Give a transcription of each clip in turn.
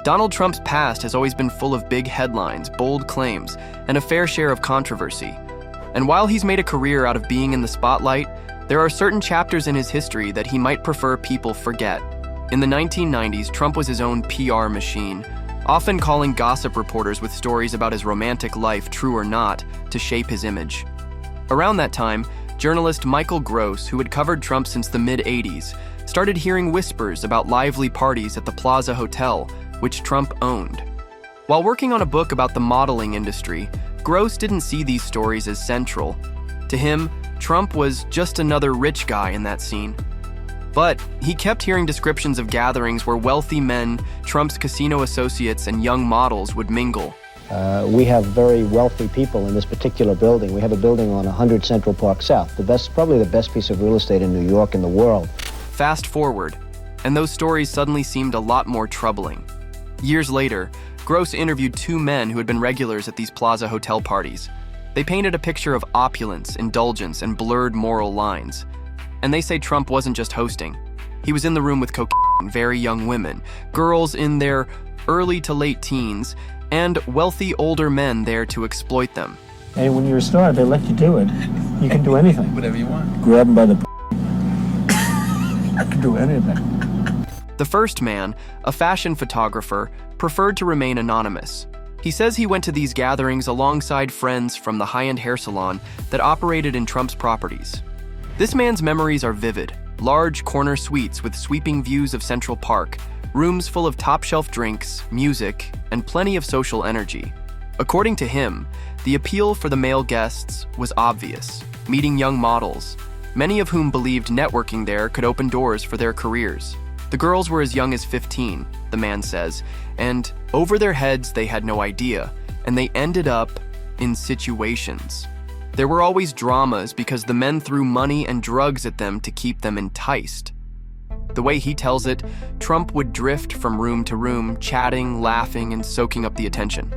Donald Trump's past has always been full of big headlines, bold claims, and a fair share of controversy. And while he's made a career out of being in the spotlight, there are certain chapters in his history that he might prefer people forget. In the 1990s, Trump was his own PR machine, often calling gossip reporters with stories about his romantic life, true or not, to shape his image. Around that time, journalist Michael Gross, who had covered Trump since the mid-'80s, started hearing whispers about lively parties at the Plaza Hotel, which Trump owned. While working on a book about the modeling industry, Gross didn't see these stories as central. To him, Trump was just another rich guy in that scene. But he kept hearing descriptions of gatherings where wealthy men, Trump's casino associates, and young models would mingle. We have very wealthy people in this particular building. We have a building on 100 Central Park South, probably the best piece of real estate in New York in the world. Fast forward, and those stories suddenly seemed a lot more troubling. Years later, Gross interviewed two men who had been regulars at these Plaza Hotel parties. They painted a picture of opulence, indulgence, and blurred moral lines. And they say Trump wasn't just hosting. He was in the room with cocaine, very young women, girls in their early to late teens, and wealthy older men there to exploit them. Hey, when you're a star, they let you do it. You can do anything. Whatever you want. Grab them by the I can do anything. The first man, a fashion photographer, preferred to remain anonymous. He says he went to these gatherings alongside friends from the high-end hair salon that operated in Trump's properties. This man's memories are vivid. Large corner suites with sweeping views of Central Park, rooms full of top-shelf drinks, music, and plenty of social energy. According to him, the appeal for the male guests was obvious, meeting young models, many of whom believed networking there could open doors for their careers. The girls were as young as 15, the man says, and over their heads they had no idea, and they ended up in situations. There were always dramas because the men threw money and drugs at them to keep them enticed. The way he tells it, Trump would drift from room to room, chatting, laughing, and soaking up the attention.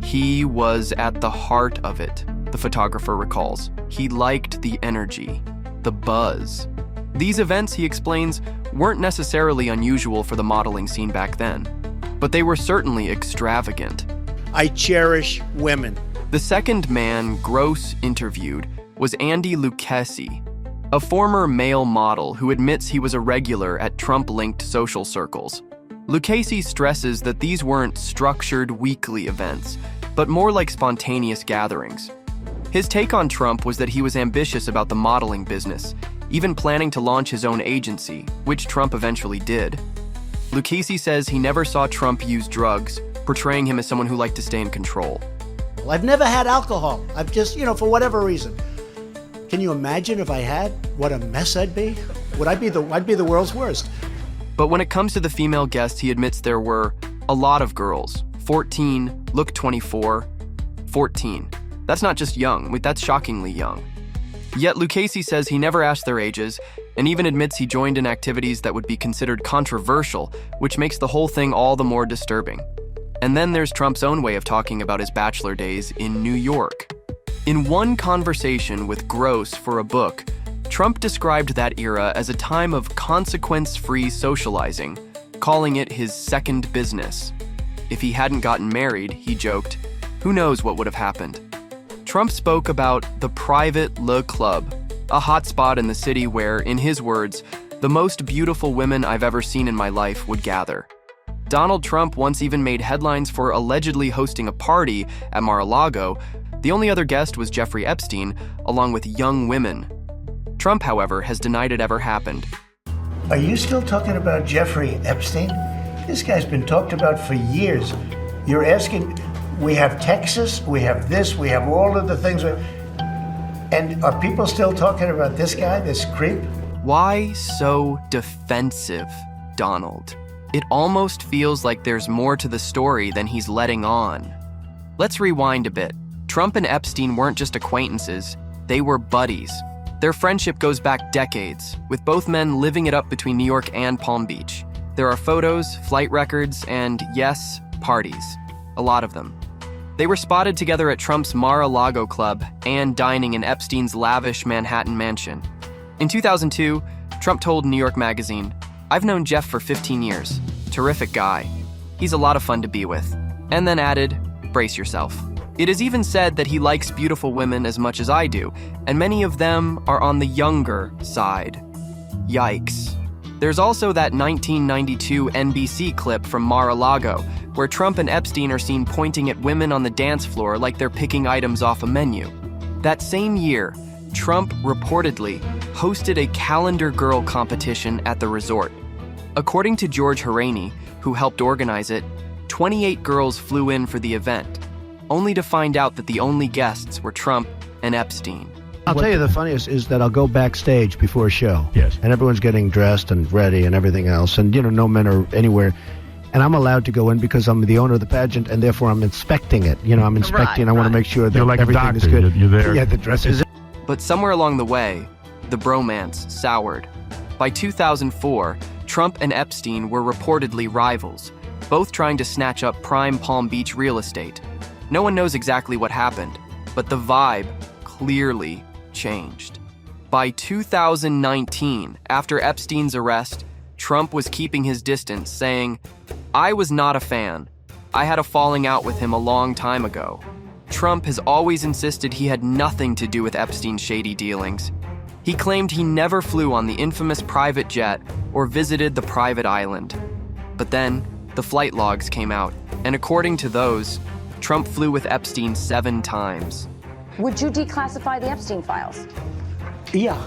He was at the heart of it, the photographer recalls. He liked the energy, the buzz. These events, he explains, weren't necessarily unusual for the modeling scene back then, but they were certainly extravagant. I cherish women. The second man Gross interviewed was Andy Lucchesi, a former male model who admits he was a regular at Trump-linked social circles. Lucchesi stresses that these weren't structured weekly events, but more like spontaneous gatherings. His take on Trump was that he was ambitious about the modeling business, even planning to launch his own agency, which Trump eventually did. Lucchesi says he never saw Trump use drugs, portraying him as someone who liked to stay in control. Well, I've never had alcohol. I've just, for whatever reason. Can you imagine if I had? What a mess I'd be. I'd be the world's worst. But when it comes to the female guests, he admits there were a lot of girls. 14, look 24, 14. That's not just young, that's shockingly young. Yet Lucchesi says he never asked their ages, and even admits he joined in activities that would be considered controversial, which makes the whole thing all the more disturbing. And then there's Trump's own way of talking about his bachelor days in New York. In one conversation with Gross for a book, Trump described that era as a time of consequence-free socializing, calling it his second business. If he hadn't gotten married, he joked, who knows what would have happened. Trump spoke about the private Le Club, a hotspot in the city where, in his words, the most beautiful women I've ever seen in my life would gather. Donald Trump once even made headlines for allegedly hosting a party at Mar-a-Lago. The only other guest was Jeffrey Epstein, along with young women. Trump, however, has denied it ever happened. Are you still talking about Jeffrey Epstein? This guy's been talked about for years. You're asking, we have Texas, we have this, we have all of the things. And are people still talking about this guy, this creep? Why so defensive, Donald? It almost feels like there's more to the story than he's letting on. Let's rewind a bit. Trump and Epstein weren't just acquaintances, they were buddies. Their friendship goes back decades, with both men living it up between New York and Palm Beach. There are photos, flight records, and yes, parties. A lot of them. They were spotted together at Trump's Mar-a-Lago club and dining in Epstein's lavish Manhattan mansion. In 2002, Trump told New York Magazine, "I've known Jeff for 15 years. Terrific guy. He's a lot of fun to be with. And then added, brace yourself. It is even said that he likes beautiful women as much as I do, and many of them are on the younger side. Yikes. There's also that 1992 NBC clip from Mar-a-Lago, where Trump and Epstein are seen pointing at women on the dance floor like they're picking items off a menu. That same year, Trump reportedly hosted a calendar girl competition at the resort. According to George Haraney, who helped organize it, 28 girls flew in for the event, only to find out that the only guests were Trump and Epstein. I'll tell you the funniest is that I'll go backstage before a show. Yes. And everyone's getting dressed and ready and everything else. And, no men are anywhere. And I'm allowed to go in because I'm the owner of the pageant, and therefore I'm inspecting it. I'm inspecting. I want to make sure that You're like everything a is doctor. good. You're there. Yeah, the dress is. But somewhere along the way, the bromance soured. By 2004, Trump and Epstein were reportedly rivals, both trying to snatch up prime Palm Beach real estate. No one knows exactly what happened, but the vibe clearly changed. By 2019, after Epstein's arrest, Trump was keeping his distance, saying, "I was not a fan. I had a falling out with him a long time ago." Trump has always insisted he had nothing to do with Epstein's shady dealings. He claimed he never flew on the infamous private jet or visited the private island. But then, the flight logs came out, and according to those, Trump flew with Epstein 7 times. Would you declassify the Epstein files? Yeah,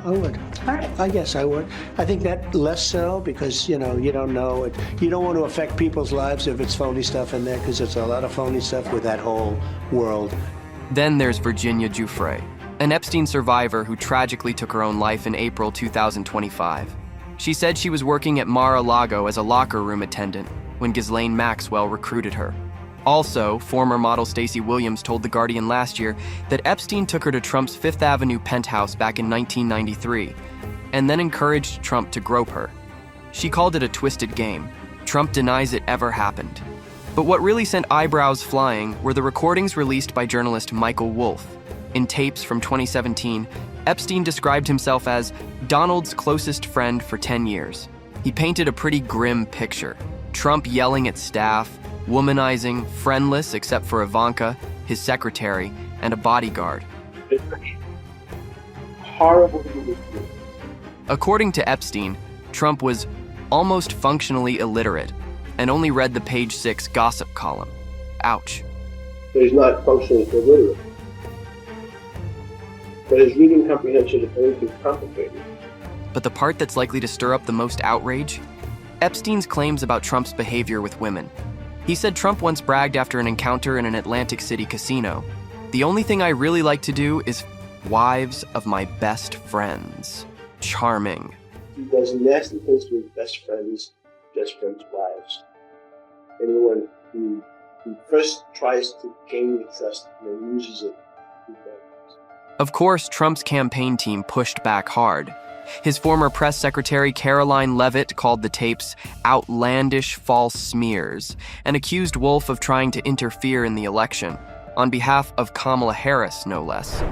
I would. All right. I guess I would. I think that less so because, you don't know it. You don't want to affect people's lives if it's phony stuff in there, because it's a lot of phony stuff with that whole world. Then there's Virginia Giuffre, an Epstein survivor who tragically took her own life in April 2025. She said she was working at Mar-a-Lago as a locker room attendant when Ghislaine Maxwell recruited her. Also, former model Stacey Williams told The Guardian last year that Epstein took her to Trump's Fifth Avenue penthouse back in 1993, and then encouraged Trump to grope her. She called it a twisted game. Trump denies it ever happened. But what really sent eyebrows flying were the recordings released by journalist Michael Wolff. In tapes from 2017, Epstein described himself as Donald's closest friend for 10 years. He painted a pretty grim picture. Trump yelling at staff, womanizing, friendless except for Ivanka, his secretary, and a bodyguard. Horrible. According to Epstein, Trump was almost functionally illiterate and only read the Page 6 gossip column. Ouch. He's not functionally illiterate. But his reading comprehension is very complicated. But the part that's likely to stir up the most outrage? Epstein's claims about Trump's behavior with women. He said Trump once bragged after an encounter in an Atlantic City casino, "The only thing I really like to do is wives of my best friends." Charming. He does nasty things to his best friends' wives. Anyone who first tries to gain the trust and then uses it. Of course, Trump's campaign team pushed back hard. His former press secretary Caroline Leavitt called the tapes outlandish false smears and accused Wolff of trying to interfere in the election, on behalf of Kamala Harris, no less.